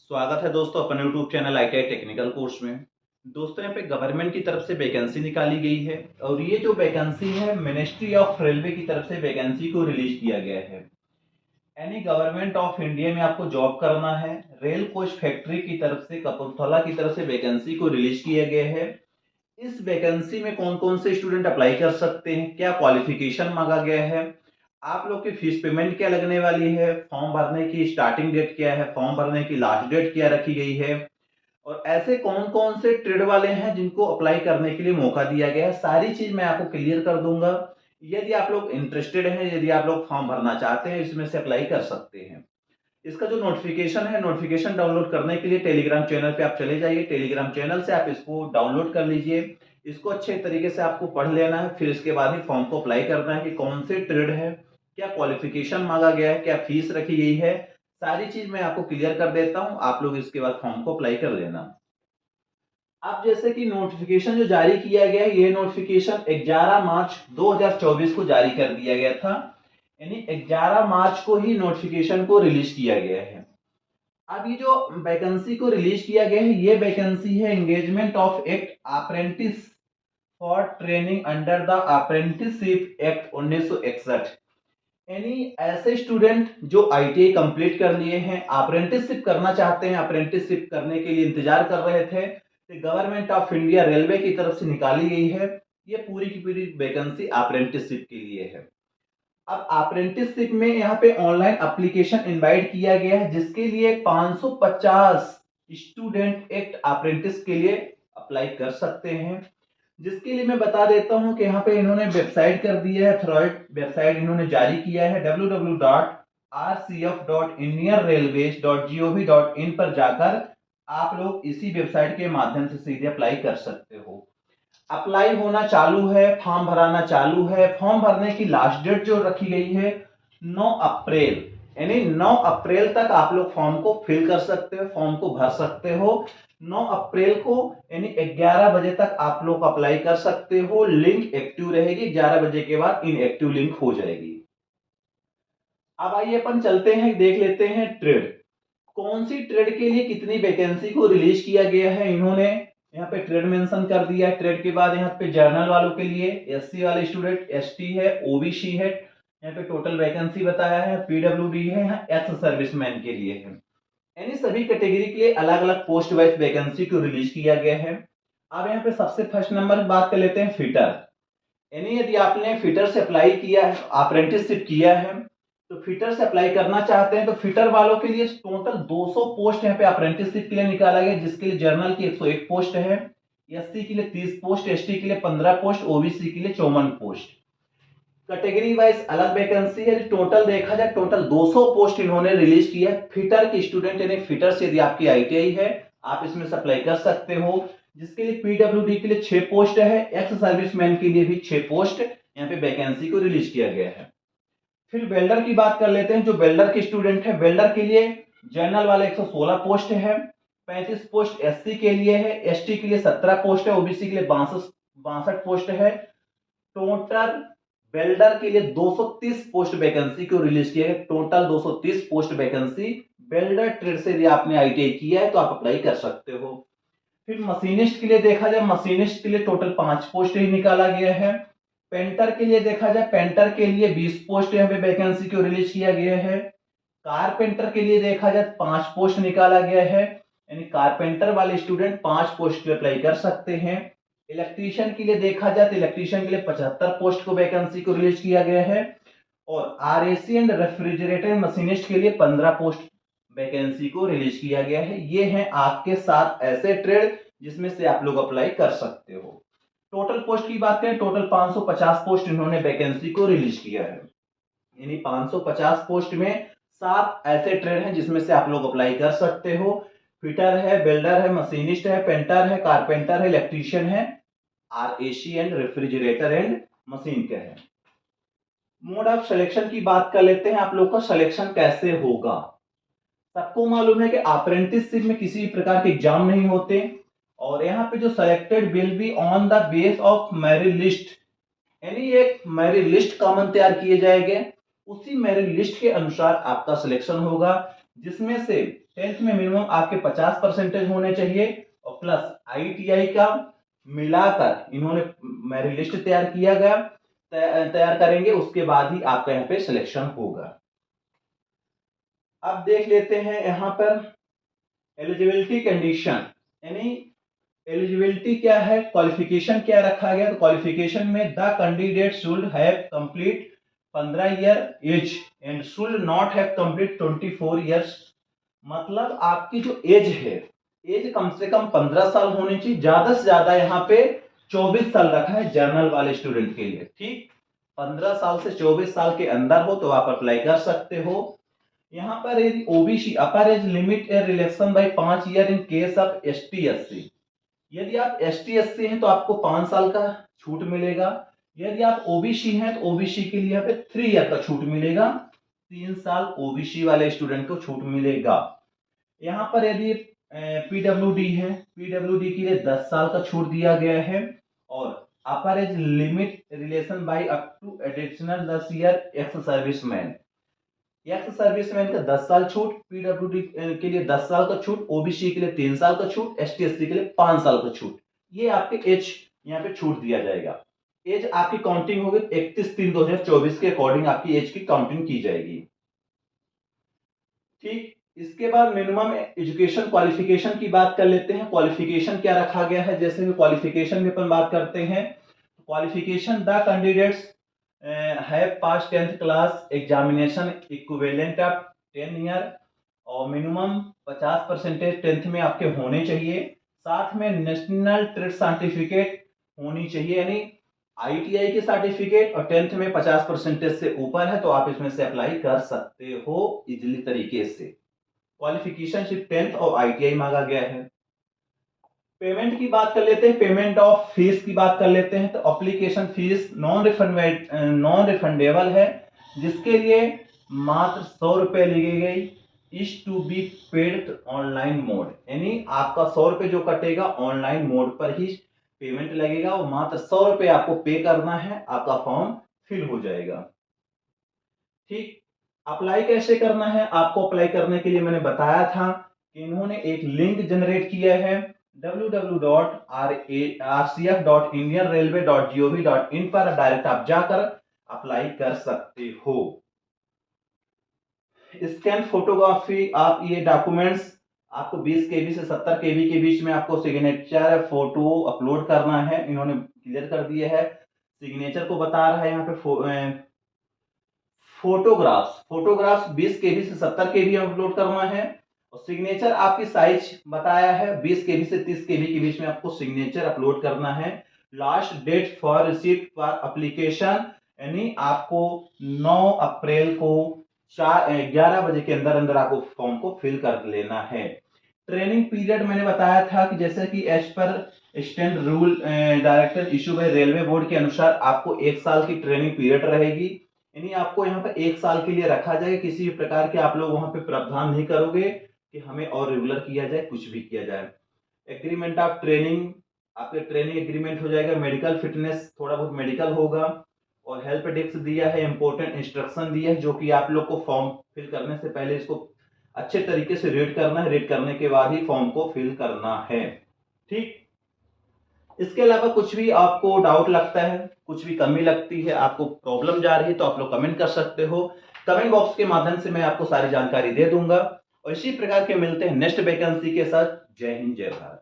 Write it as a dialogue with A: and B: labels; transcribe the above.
A: स्वागत है दोस्तों अपन YouTube channel ITI technical course में। दोस्तों यहाँ पे गवर्नमेंट की तरफ से वैकेंसी निकाली गई है और ये जो वैकेंसी है मिनिस्ट्री ऑफ रेलवे की तरफ से वैकेंसी को रिलीज किया गया है। यानी गवर्नमेंट ऑफ इंडिया में आपको जॉब करना है। रेल कोच फैक्ट्री की तरफ से कपूरथला की तरफ से वैकेंसी को रिलीज किया गया है। इस वैकेंसी में कौन कौन से स्टूडेंट अप्लाई कर सकते हैं, क्या क्वालिफिकेशन मांगा गया है, आप लोग की फीस पेमेंट क्या लगने वाली है, फॉर्म भरने की स्टार्टिंग डेट क्या है, फॉर्म भरने की लास्ट डेट क्या रखी गई है और ऐसे कौन कौन से ट्रेड वाले हैं जिनको अप्लाई करने के लिए मौका दिया गया है, सारी चीज मैं आपको क्लियर कर दूंगा। यदि आप लोग इंटरेस्टेड हैं, यदि आप लोग फॉर्म भरना चाहते हैं, इसमें से अप्लाई कर सकते हैं। इसका जो नोटिफिकेशन है, नोटिफिकेशन डाउनलोड करने के लिए टेलीग्राम चैनल पे आप चले जाइए। टेलीग्राम चैनल से आप इसको डाउनलोड कर लीजिए। इसको अच्छे तरीके से आपको पढ़ लेना है, फिर इसके बाद ही फॉर्म को अप्लाई करना है कि कौन से ट्रेड है, क्या क्वालिफिकेशन मांगा गया है, क्या फीस रखी गई है, सारी चीज मैं आपको क्लियर कर देता हूं। आप लोग इसके बाद फॉर्म को अप्लाई कर देना। अब जैसे कि नोटिफिकेशन जो जारी किया गया है, ये नोटिफिकेशन 11 मार्च 2024 को जारी कर दिया गया था। यानी 11 मार्च को ही नोटिफिकेशन को रिलीज किया गया है। अब ये जो वैकेंसी को रिलीज किया गया है, ये वैकेंसी है engagement of act apprentice for training under the apprenticeship act 1961। यानी ऐसे स्टूडेंट जो आईटीआई कंप्लीट कर लिए हैं, अप्रेंटिसशिप करना चाहते हैं, अप्रेंटिसशिप करने के लिए इंतजार कर रहे थे, तो गवर्नमेंट ऑफ इंडिया रेलवे की तरफ से निकाली गई है। ये पूरी की पूरी वैकेंसी अप्रेंटिसशिप के लिए है। अब अप्रेंटिसशिप में यहाँ पे ऑनलाइन एप्लीकेशन इनवाइट किया गया है, जिसके लिए 550 स्टूडेंट एक अप्रेंटिस के लिए अप्लाई कर सकते हैं। जिसके लिए मैं बता देता हूं कि यहाँ पे इन्होंने वेबसाइट कर दिया है, थ्रॉइड वेबसाइट इन्होंने जारी किया है www.rcf.indianrailways.gov.in पर जाकर आप लोग इसी वेबसाइट के माध्यम से सीधे अप्लाई कर सकते हो। अप्लाई होना चालू है, फॉर्म भराना चालू है। फॉर्म भरने की लास्ट डेट जो रखी गई है 9 अप्रैल, यानी 9 अप्रैल तक आप लोग फॉर्म को फिल कर सकते हो, फॉर्म को भर सकते हो। 9 अप्रैल को यानी 11 बजे तक आप लोग अप्लाई कर सकते हो। लिंक एक्टिव रहेगी, 11 बजे के बाद इनएक्टिव लिंक हो जाएगी। अब आइए अपन चलते हैं, देख लेते हैं ट्रेड, कौन सी ट्रेड के लिए कितनी वैकेंसी को रिलीज किया गया है। इन्होंने यहाँ पे ट्रेड मेंशन कर दिया है। ट्रेड के बाद यहाँ पे जर्नल वालों के लिए, एससी वाले स्टूडेंट, एसटी है, ओबीसी है, यहाँ पे टोटल वैकेंसी बताया है, पीडब्ल्यूडी है, यहाँ एक्स सर्विसमैन के लिए है। यानी सभी कैटेगरी के लिए अलग अलग पोस्ट वाइज वैकेंसी को रिलीज किया गया है। अब यहाँ पे सबसे फर्स्ट नंबर बात कर लेते हैं फिटर। यानी यदि आपने फिटर से अप्लाई किया है, अप्रेंटिसशिप किया है, तो फिटर से अप्लाई करना चाहते हैं, तो फिटर वालों के लिए टोटल 200 पोस्ट यहाँ पे अप्रेंटिसशिप के लिए निकाला गया, जिसके लिए जर्नल की 101 पोस्ट है, एससी के लिए 30 पोस्ट, एसटी के लिए 15 पोस्ट, ओबीसी के लिए 54 पोस्ट। कैटेगरी वाइज अलग वैकेंसी है। टोटल देखा जाए टोटल 200 पोस्ट इन्होंने रिलीज किया है फिटर के स्टूडेंट, यानी फिटर से यदि आपकी आईटीआई है आप इसमें से अप्लाई कर सकते हो। जिसके लिए पीडब्ल्यूडी के लिए 6 पोस्ट है, एक्स सर्विसमैन के लिए भी 6 पोस्ट यहाँ पे वैकेंसी को रिलीज किया गया है। फिर वेल्डर की बात कर लेते हैं। जो वेल्डर के स्टूडेंट है, वेल्डर के लिए जनरल वाले 116 पोस्ट है, 35 पोस्ट एससी के लिए है, एसटी के लिए 17 पोस्ट है, ओबीसी के लिए 62 पोस्ट है। टोटल वेल्डर के लिए 230 पोस्ट वैकेंसी को रिलीज किया है। Total 230 post vacancy welder trade से यदि आपने आईटीआई किया है तो आप अप्लाई कर सकते हो। फिर मशीनिस्ट के लिए देखा जाए, मशीनिस्ट के लिए टोटल 5 पोस्ट ही निकाला गया है। पेंटर के लिए देखा जाए, पेंटर के लिए 20 पोस्ट यहाँ पे वैकेंसी को रिलीज किया गया है। कारपेंटर के लिए देखा जाए 5 पोस्ट निकाला गया है, यानी कारपेंटर वाले स्टूडेंट 5 पोस्ट के लिए अप्लाई कर सकते हैं। इलेक्ट्रीशियन के लिए देखा जाए तो इलेक्ट्रीशियन के लिए 75 पोस्ट को वैकेंसी को रिलीज किया गया है और आरएसी एंड रेफ्रिजरेटर मशीनिस्ट के लिए 15 पोस्ट वैकेंसी को रिलीज किया गया है। ये हैं आपके साथ ऐसे ट्रेड जिसमें से आप लोग अप्लाई कर सकते हो। टोटल पोस्ट की बात करें, टोटल 550 पोस्ट इन्होंने वैकेंसी को रिलीज किया है। यानी 550 पोस्ट में 7 ऐसे ट्रेड हैं जिसमें से आप लोग अप्लाई कर सकते हो। फिटर है, वेल्डर है, मशीनिस्ट है, पेंटर है, कारपेंटर है, इलेक्ट्रीशियन है, RAC and refrigerator and machine का है। मोड ऑफ सिलेक्शन की बात कर लेते हैं, आप लोग का सिलेक्शन कैसे होगा। सबको मालूम है कि अप्रेंटिसशिप में किसी प्रकार के एग्जाम नहीं होते और यहाँ पे जो selected will be on the base of merit list, यानी एक मेरिट लिस्ट कॉमन तैयार किए जाएंगे, उसी मेरिट लिस्ट के अनुसार आपका सिलेक्शन होगा। जिसमें से 10th में मिनिमम आपके 50% होने चाहिए और प्लस ITI का मिलाकर इन्होंने मेरिट लिस्ट तैयार किया गया, तैयार करेंगे, उसके बाद ही आपका यहाँ पे सिलेक्शन होगा। अब देख लेते हैं यहाँ पर एलिजिबिलिटी कंडीशन, यानी एलिजिबिलिटी क्या है, क्वालिफिकेशन क्या रखा गया। तो क्वालिफिकेशन में the candidate should have complete 15 year age and should not have complete 24 years. मतलब आपकी जो एज है, एज कम से कम 15 साल होनी चाहिए, ज्यादा से ज्यादा यहाँ पे 24 साल रखा है जनरल वाले स्टूडेंट के लिए। ठीक, 15 साल से 24 साल के अंदर हो तो आप अप्लाई कर सकते हो। यहाँ पर यदि OBC upper age limit a relaxation by 5 year in case of ST SC। यदि आप ST SC हैं तो आपको 5 साल का छूट मिलेगा। यदि आप ओबीसी हैं तो ओबीसी के लिए यहाँ पे 3 ईयर का छूट मिलेगा, 3 साल ओबीसी वाले स्टूडेंट को छूट मिलेगा। यहाँ पर यदि PWD है, PWD के लिए 10 साल का छूट दिया गया है और upper age limit relaxation by up to additional 10 year ex serviceman. Ex serviceman का 10 साल छूट, PWD के लिए 10 साल का छूट, ओबीसी के लिए 3 साल का छूट, ST SC के लिए 5 साल का छूट। ये आपके एज यहाँ पे छूट दिया जाएगा। एज आपकी काउंटिंग होगी 31/3/2024 के अकॉर्डिंग आपकी एज की काउंटिंग की जाएगी। ठीक, इसके बाद मिनिमम एजुकेशन क्वालिफिकेशन की बात कर लेते हैं। क्वालिफिकेशन क्या रखा गया है, जैसे कि क्वालिफिकेशन में अपन बात करते हैं, qualification the candidates have pass 10th class examination equivalent of 10 year और मिनिमम 50% 10th में आपके होने चाहिए। साथ में नेशनल ट्रेड सर्टिफिकेट होनी चाहिए, यानी ITI की सर्टिफिकेट और 10th में 50% से ऊपर है तो आप इसमें से अप्लाई कर सकते हो इजीली तरीके से। क्वालिफिकेशन सिर्फ 10th और ITI मांगा गया है। पेमेंट की बात कर लेते हैं, पेमेंट ऑफ फीस की बात कर लेते हैं। तो एप्लीकेशन फीस नॉन रिफंडेबल है, जिसके लिए मात्र 100 रुपए ली गई, is to be paid online mode, यानी आपका 100 रुपए जो कटेगा ऑनलाइन मोड पर ही पेमेंट लगेगा और मात्र 100 रुपए आपको पे करना है, आपका फॉर्म फिल हो जाएगा। ठीक, अप्लाई कैसे करना है, आपको अप्लाई करने के लिए मैंने बताया था कि इन्होंने एक लिंक जनरेट किया है www.rcf.indianrailway.gov.in पर डायरेक्ट आप जाकर अप्लाई कर सकते हो। स्कैन फोटोग्राफी, आप ये डॉक्यूमेंट्स आपको 20 KB से 70 KB के बीच में आपको सिग्नेचर फोटो अपलोड करना है, इन्होंने क्लियर कर दिया है। सिग्नेचर को बता रहा है यहाँ पे फोटोग्राफ्स 20 KB से 70 KB अपलोड करना है और सिग्नेचर आपकी साइज बताया है 20 KB से 30 KB के बीच में आपको सिग्नेचर अपलोड करना है। Last date for receipt for application, यानी आपको 9 अप्रैल को 11 बजे के अंदर अंदर आपको फॉर्म को फिल कर लेना है। ट्रेनिंग पीरियड मैंने बताया था कि जैसे कि एज पर stand rule director issue by railway board के अनुसार आपको 1 साल की ट्रेनिंग पीरियड रहेगी, यानी आपको यहाँ पर 1 साल के लिए रखा जाएगा। किसी भी प्रकार के आप लोग वहां पे प्रावधान नहीं करोगे कि हमें और रेगुलर किया जाए, कुछ भी किया जाए। एग्रीमेंट ऑफ ट्रेनिंग, आपके ट्रेनिंग एग्रीमेंट हो जाएगा। मेडिकल फिटनेस, थोड़ा बहुत मेडिकल होगा और हेल्प डेस्क दिया है, इंपॉर्टेंट इंस्ट्रक्शन दिया है जो कि आप लोग को फॉर्म फिल करने से पहले इसको अच्छे तरीके से रीड करना है, रीड करने के बाद ही फॉर्म को फिल करना है। ठीक, इसके अलावा कुछ भी आपको डाउट लगता है, कुछ भी कमी लगती है, आपको प्रॉब्लम जा रही है तो आप लोग कमेंट कर सकते हो। कमेंट बॉक्स के माध्यम से मैं आपको सारी जानकारी दे दूंगा और इसी प्रकार के मिलते हैं नेक्स्ट वैकेंसी के साथ। जय हिंद, जय भारत।